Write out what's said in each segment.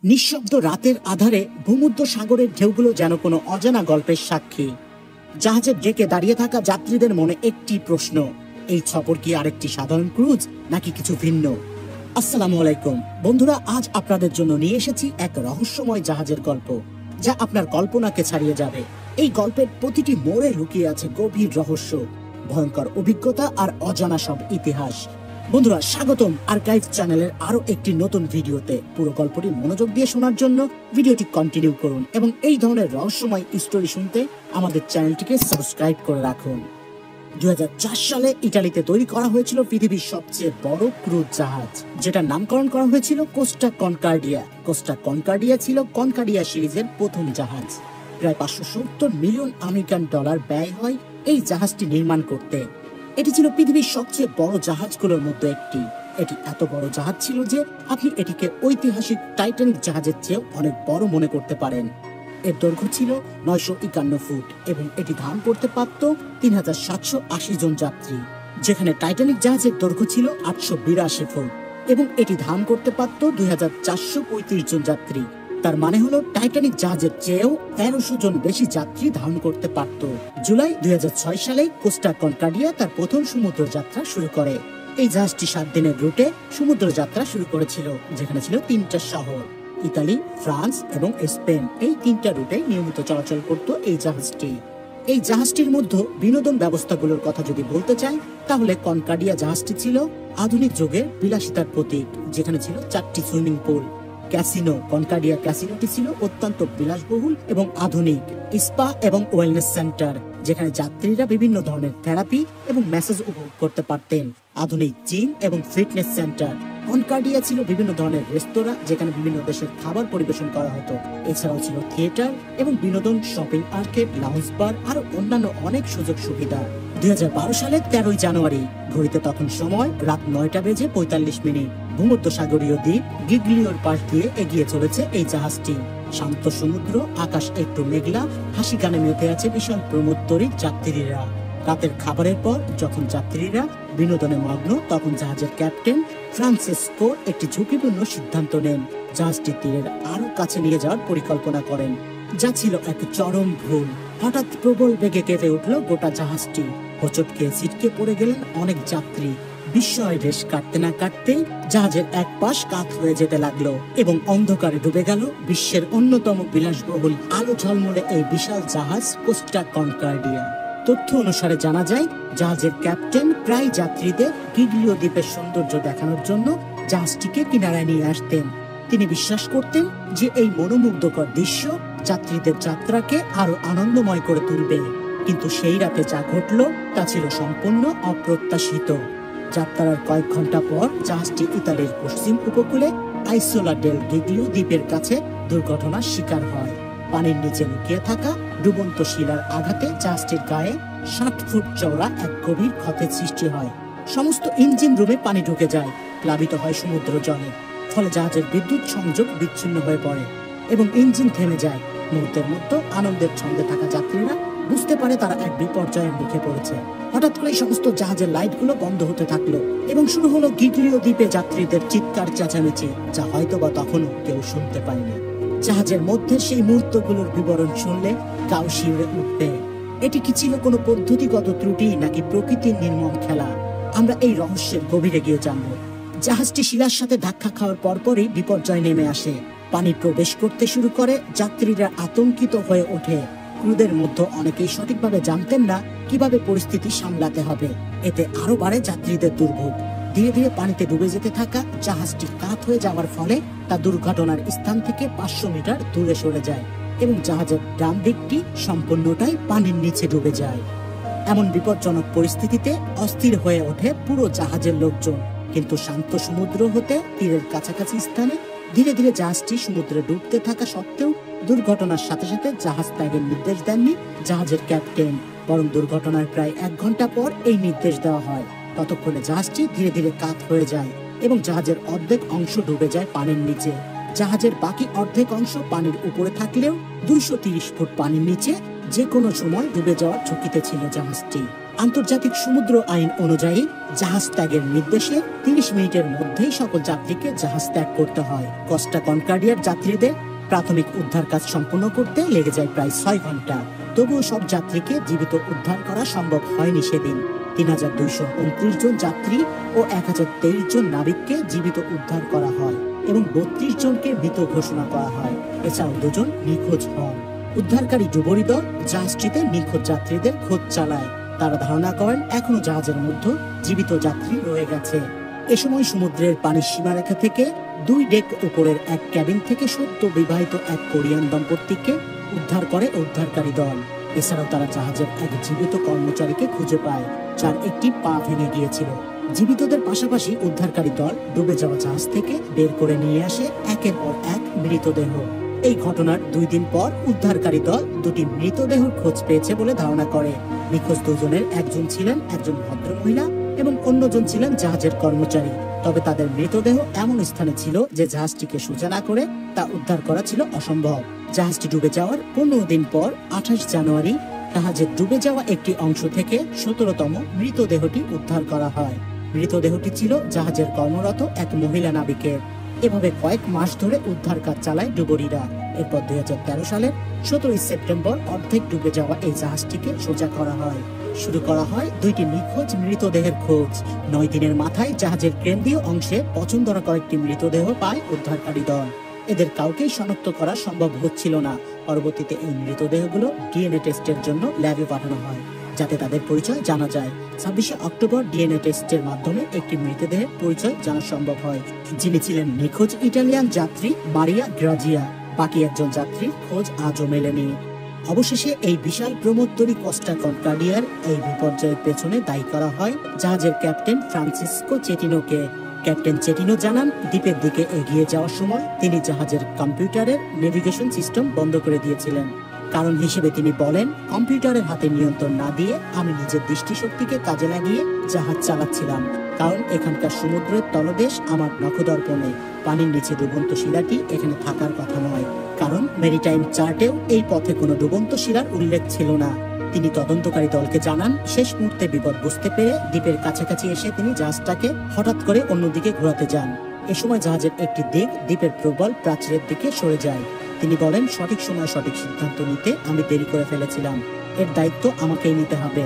নিঃশব্দ রাতের আধারে ভূমধ্য সাগরের ঢেউগুলো যেন কোনো অজানা গল্পের সাক্ষী। জাহাজের ডেকে দাঁড়িয়ে থাকা যাত্রীদের মনে একটি প্রশ্ন, এই সফর কি আরেকটি সাধারণ ক্রুজ নাকি কিছু ভিন্ন? আসসালামু আলাইকুম বন্ধুরা, আজ আপনাদের জন্য নিয়ে এসেছি এক রহস্যময় জাহাজের গল্প, যা আপনার কল্পনাকে ছাড়িয়ে যাবে। এই গল্পের প্রতিটি মোড়ে লুকিয়ে আছে গভীর রহস্য, ভয়ঙ্কর অভিজ্ঞতা আর অজানা সব ইতিহাস। বন্ধুরা, স্বাগতম আর্কাইভ চ্যানেলের আরো একটি নতুন ভিডিওতে। পুরো গল্পটি মনোযোগ দিয়ে শোনার জন্য ভিডিওটি কন্টিনিউ করুন এবং এই ধরনের রহস্যময় স্টোরি শুনতে আমাদের চ্যানেলটিকে সাবস্ক্রাইব করে রাখুন। 2004 সালে ইতালিতে তৈরি করা হয়েছিল পৃথিবীর সবচেয়ে বড় ক্রুজ জাহাজ, যেটার নামকরণ করা হয়েছিল কোস্টা কনকার্ডিয়া। কোস্টা কনকার্ডিয়া ছিল কনকার্ডিয়া সিরিজের প্রথম জাহাজ। প্রায় 570 মিলিয়ন আমেরিকান ডলার ব্যয় হয় এই জাহাজটি নির্মাণ করতে। এটি ছিল পৃথিবীর সবচেয়ে বড় জাহাজগুলোর মধ্যে একটি। এটি এত বড় জাহাজ ছিল যে আপনি এটিকে ঐতিহাসিক টাইটানিক জাহাজের চেয়েও অনেক বড় মনে করতে পারেন। এর দৈর্ঘ্য ছিল 951 ফুট এবং এটি ধারণ করতে পারত 3780 জন যাত্রী, যেখানে টাইটানিক জাহাজের দৈর্ঘ্য ছিল 882 ফুট এবং এটি ধারণ করতে পারত 2435 জন যাত্রী। তার মানে হলো টাইটানিক জাহাজের চেয়েও 1300 জন বেশি যাত্রী ধারণ করতে পারত। জুলাই 2006 সালে কোস্টা কনকার্ডিয়া তার প্রথম সমুদ্র যাত্রা শুরু করে। এই জাহাজটি 7 দিনের রুটে সমুদ্র যাত্রা শুরু করেছিল, যেখানে ছিল 3টা শহর, ইতালি, ফ্রান্স এবং স্পেন। এই 3টা রুটে নিয়মিত চলাচল করত এই জাহাজটি। এই জাহাজটির মধ্যে বিনোদন ব্যবস্থাগুলোর কথা যদি বলতে চাই, তাহলে কনকার্ডিয়া জাহাজটি ছিল আধুনিক যুগের বিলাসিতার প্রতীক, যেখানে ছিল 4টি সুইমিং পুল। ক্যাসিনো, কনকার্ডিয়া ক্যাসিনোটি ছিল অত্যন্ত বিলাসবহুল এবং আধুনিক। স্পা এবং ওয়েলনেস সেন্টার, যেখানে যাত্রীরা বিভিন্ন ধরনের থেরাপি এবং ম্যাসাজ উপভোগ করতে পারতেন। আধুনিক জিম এবং ফিটনেস সেন্টার। কনকার্ডিয়া ছিল বিভিন্ন ধরনের রেস্তোরাঁ, যেখানে বিভিন্ন দেশের খাবার পরিবেশন করা হতো। এছাড়াও ছিল থিয়েটার এবং বিনোদন, শপিং আর্কেড, লাউঞ্জ বার আর অন্যান্য অনেক সুযোগ সুবিধা। 2012 সালের 13 জানুয়ারি, ঘড়িতে তখন সময় রাত 9:45। ভূমধ্য সাগরীয় দ্বীপ গিগলিওর পাশ দিয়ে এগিয়ে চলেছে এই জাহাজটি। শান্ত সমুদ্র, আকাশ একটু মেঘলা, হাসি গানে মেতে আছে বিশাল প্রমোদতরী যাত্রীরা। রাতের খাবারের পর যখন যাত্রীরা বিনোদনে মগ্ন, তখন জাহাজের ক্যাপ্টেন ফ্রান্সিসকো একটি ঝুঁকিপূর্ণ সিদ্ধান্ত নেন। জাহাজটি তীরের আরো কাছে নিয়ে যাওয়ার পরিকল্পনা করেন, যা ছিল এক চরম ভুল। হঠাৎ প্রবল বেগে কেঁপে উঠল গোটা জাহাজটি। হোঁচট খেয়ে ছিটকে পড়ে গেলেন অনেক যাত্রী। বিস্ময় রেশ কাটতে না কাটতেই জাহাজের এক পাশ কাত হয়ে যেতে লাগলো এবং অন্ধকারে ডুবে গেল বিশ্বের অন্যতম বিলাসবহুল আলো ঝলমলে এই বিশাল জাহাজ কোস্টা কনকার্ডিয়া। তথ্য অনুসারে জানা যায়, জাহাজের ক্যাপ্টেন প্রায় যাত্রীদের গিগলিও দ্বীপের সৌন্দর্য দেখানোর জন্য জাহাজটিকে কিনারায় নিয়ে আসতেন। তিনি বিশ্বাস করতেন যে এই মনোমুগ্ধকর দৃশ্য যাত্রীদের যাত্রাকে আরো আনন্দময় করে তুলবে। কিন্তু সেই রাতে যা ঘটল তা ছিল সম্পূর্ণ অপ্রত্যাশিত। যাত্রার কয়েক ঘন্টা পর জাহাজটি ইতালির পশ্চিম উপকূলে আইসোলা ডেল গিগলিও দ্বীপের কাছে দুর্ঘটনার শিকার হয়। পানির নিচে লুকিয়ে থাকা ডুবন্ত শিলার আঘাতে জাহাজটির গায়ে 60 ফুট চওড়া এক গভীর ক্ষতের সৃষ্টি হয়। সমস্ত ইঞ্জিন রুমে পানি ঢুকে যায়, প্লাবিত হয় সমুদ্র জলে। ফলে জাহাজের বিদ্যুৎ সংযোগ বিচ্ছিন্ন হয়ে পড়ে এবং ইঞ্জিন থেমে যায়। মুহূর্তের মধ্যে আনন্দের ছন্দে থাকা যাত্রীরা বুঝতে পারে তারা এক বিপর্যয়ের মুখে পড়েছে। হঠাৎ করে সমস্ত জাহাজের লাইটগুলো বন্ধ হতে থাকলো এবং শুরু হলো গিগলিও দ্বীপে যাত্রীদের চিৎকার চেঁচামেচি, যা হয়তো বা তখনও কেউ শুনতে পায়নি। জাহাজের মধ্যে সেই মুহূর্তগুলোর বিবরণ শুনলে গাও শিউরে উঠবে। এটি কি ছিল কোনো পদ্ধতিগত ত্রুটি নাকি প্রকৃতির নির্মম খেলা? আমরা এই রহস্যের গভীরে গিয়ে জানব। জাহাজটি শিলার সাথে ধাক্কা খাওয়ার পরপরই বিপর্যয় নেমে আসে। পানি প্রবেশ করতে শুরু করে, যাত্রীরা আতঙ্কিত হয়ে ওঠে। ক্রুদের মধ্যে অনেকেই সঠিকভাবে জানতেন না কিভাবে পরিস্থিতি সামলাতে হবে। এতে আরো বাড়ে যাত্রীদের দুর্ভোগ। ধীরে ধীরে পানিতে ডুবে যেতে থাকা জাহাজটি কাত হয়ে যাওয়ার ফলে তা দুর্ঘটনার স্থান থেকে 500 মিটার দূরে সরে যায় এবং জাহাজের ডান দিকটি সম্পূর্ণটাই পানির নিচে ডুবে যায়। এমন বিপজ্জনক পরিস্থিতিতে অস্থির হয়ে ওঠে পুরো জাহাজের লোকজন। কিন্তু শান্ত সমুদ্র হতে তীরের কাছাকাছি স্থানে ধীরে ধীরে জাহাজটি সমুদ্রে ডুবতে থাকা সত্ত্বেও দুর্ঘটনার সাথে সাথে জাহাজ ত্যাগের নির্দেশ দেননি জাহাজের ক্যাপ্টেন, বরং দুর্ঘটনার প্রায় 1 ঘন্টা পর এই নির্দেশ দেওয়া হয়। ততক্ষণে জাহাজটি ধীরে ধীরে কাত হয়ে যায় এবং জাহাজের অর্ধেক অংশ ডুবে যায় পানির নিচে। জাহাজের বাকি অর্ধেক অংশ পানির উপরে থাকলেও 230 ফুট পানির নিচে যে কোনো সময় ডুবে যাওয়ার ঝুঁকিতে ছিল জাহাজটি। আন্তর্জাতিক সমুদ্র আইন অনুযায়ী জাহাজ ত্যাগের নির্দেশে 30 মিনিটের মধ্যেই সকল যাত্রীকে জাহাজ ত্যাগ করতে হয়। কস্টা কনকর্ডিয়ার যাত্রীদের প্রাথমিক উদ্ধার কাজ সম্পন্ন করতে লেগে যায় প্রায় 6 ঘন্টা। তবুও সব যাত্রীকে জীবিত উদ্ধার করা সম্ভব হয়নি সেদিন। 3229 জন যাত্রী ও 1023 জন নাবিককে জীবিত উদ্ধার করা হয় এবং 32 জনকে মৃত ঘোষণা করা হয়। এছাড়াও 2 জন নিখোঁজ হন। উদ্ধারকারী ডুবুরি দল জাহাজটিতে নিখোঁজ যাত্রীদের খোঁজ চালায়। তারা ধারণা করেন এখনো জাহাজের মধ্যে জীবিত যাত্রী রয়ে গেছে। এ সময় সমুদ্রের পানির সীমারেখা থেকে 2 ডেক উপরের এক ক্যাবিন থেকে সদ্য বিবাহিত এক কোরিয়ান দম্পতিকে উদ্ধার করে উদ্ধারকারী দল। এছাড়াও তারা জাহাজের এক জীবিত কর্মচারীকে খুঁজে পায়, যার একটি পা ভেঙে গিয়েছিল। জীবিতদের পাশাপাশি উদ্ধারকারী দল ডুবে যাওয়া জাহাজ থেকে বের করে নিয়ে আসে একের পর এক মৃতদেহ। এই ঘটনার 2 দিন পর উদ্ধারকারী দল 2টি মৃতদেহ খোঁজ পেয়েছে বলে ধারণা করে। নিখোঁজ 2 জনের একজন ছিলেন একজন ভদ্রমহিলা এবং অন্যজন ছিলেন জাহাজের কর্মচারী। তবে তাদের মৃতদেহ এমন স্থানে ছিল যে জাহাজটিকে সোজা না করে তা উদ্ধার করা ছিল অসম্ভব। জাহাজটি ডুবে যাওয়ার 15 দিন পর 28 জানুয়ারি জাহাজের ডুবে যাওয়া একটি অংশ থেকে 17তম মৃতদেহটি উদ্ধার করা হয়। মৃতদেহটি ছিল জাহাজের কর্মরত এক মহিলা নাবিকের। এভাবে কয়েক মাস ধরে উদ্ধার কাজ চালায় ডুবুরিরা। এরপর 2013 সালের 17 সেপ্টেম্বর অর্ধেক ডুবে যাওয়া এই জাহাজটিকে সোজা করা হয়। শুরু করা হয় 2টি নিখোঁজ মৃতদেহের খোঁজ। 9 দিনের মাথায় জাহাজের কেন্দ্রীয় অংশে পছন্দরা কয়েকটি মৃতদেহ পায় উদ্ধারকারী দল। এদের কাউকেই শনাক্ত করা সম্ভব হচ্ছিল না। পরবর্তীতে এই মৃতদেহগুলো ডিএনএ টেস্টের জন্য ল্যাবে পাঠানো হয়, যাতে তাদের পরিচয় জানা যায়। 26 অক্টোবর ডিএনএ টেস্টের মাধ্যমে একটি মৃতদেহের পরিচয় জানা সম্ভব হয়, যিনি ছিলেন নিখোঁজ ইটালিয়ান যাত্রী মারিয়া গ্রাজিয়া। বাকি একজন যাত্রীর খোঁজ আজও মেলেনি। অবশেষে এই বিশাল প্রমোত্তরী কস্টা কনকর্ডিয়ার এই বিপর্যয়ের পেছনে দায়ী করা হয় জাহাজের ক্যাপ্টেন ফ্রান্সিসকো চেটিনোকে। ক্যাপ্টেন চেটিনো জানান, দ্বীপের দিকে এগিয়ে যাওয়ার সময় তিনি জাহাজের কম্পিউটারের নেভিগেশন সিস্টেম বন্ধ করে দিয়েছিলেন। কারণ হিসেবে তিনি বলেন, কম্পিউটারের হাতে নিয়ন্ত্রণ না দিয়ে আমি নিজের দৃষ্টিশক্তিকে কাজে লাগিয়ে জাহাজ চালাচ্ছিলাম। কারণ এখানকার সমুদ্রের তলদেশ আমার নখদর্পণে। পানির নিচে ডুবন্ত শিলাটি এখানে থাকার কথা নয়, কারণ মেরিটাইম চার্টেও এই পথে কোনো ডুবন্ত শিলার উল্লেখ ছিল না। তিনি তদন্তকারী দলকে জানান, শেষ মুহূর্তে বিপদ বুঝতে পেরে দ্বীপের কাছাকাছি এসে তিনি জাহাজটাকে হঠাৎ করে অন্যদিকে ঘোরাতে যান। এ সময় জাহাজের একটি দিক দ্বীপের প্রবল প্রাচীরের দিকে সরে যায়। তিনি বলেন, সঠিক সময় সঠিক সিদ্ধান্ত নিতে আমি দেরি করে ফেলেছিলাম। এর দায়িত্ব আমাকেই নিতে হবে।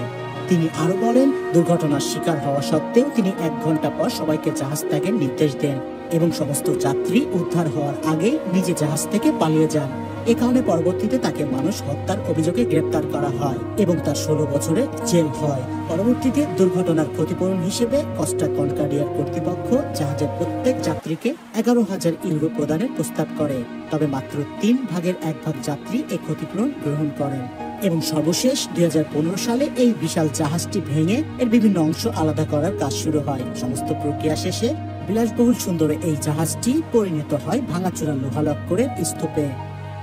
তিনি আরো বলেন, দুর্ঘটনার শিকার হওয়া সত্ত্বেও তিনি 1 ঘন্টা পর সবাইকে জাহাজ ত্যাগের নির্দেশ দেন এবং সমস্ত যাত্রী উদ্ধার হওয়ার আগে নিজে জাহাজ থেকে পালিয়ে যান। এ কারণে পরবর্তীতে তাকে মানুষ হত্যার অভিযোগে গ্রেপ্তার করা হয় এবং তার 16 বছরের জেল হয়। পরবর্তীতে দুর্ঘটনার ক্ষতিপূরণ হিসেবে কস্টা কনকর্ডিয়ার কর্তৃপক্ষ জাহাজের প্রত্যেক যাত্রীকে 11,000 ইউরো প্রদানের প্রস্তাব করে। তবে মাত্র 3 ভাগের 1 ভাগ যাত্রী এই ক্ষতিপূরণ গ্রহণ করেন। এবং সর্বশেষ 2015 সালে এই বিশাল জাহাজটি ভেঙে এর বিভিন্ন অংশ আলাদা করার কাজ শুরু হয়। সমস্ত প্রক্রিয়া শেষে বিলাসবহুল সুন্দর এই জাহাজটি পরিণত হয় ভাঙাচোরা লোহালক্করের স্তূপে।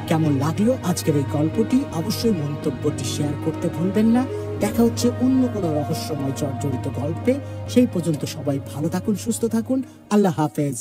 কেমন লাগলো আজকের এই গল্পটি? অবশ্যই মন্তব্যটি শেয়ার করতে ভুলবেন না। দেখা হচ্ছে অন্য কোনো রহস্যময় জর্জরিত গল্পে। সেই পর্যন্ত সবাই ভালো থাকুন, সুস্থ থাকুন। আল্লাহ হাফেজ।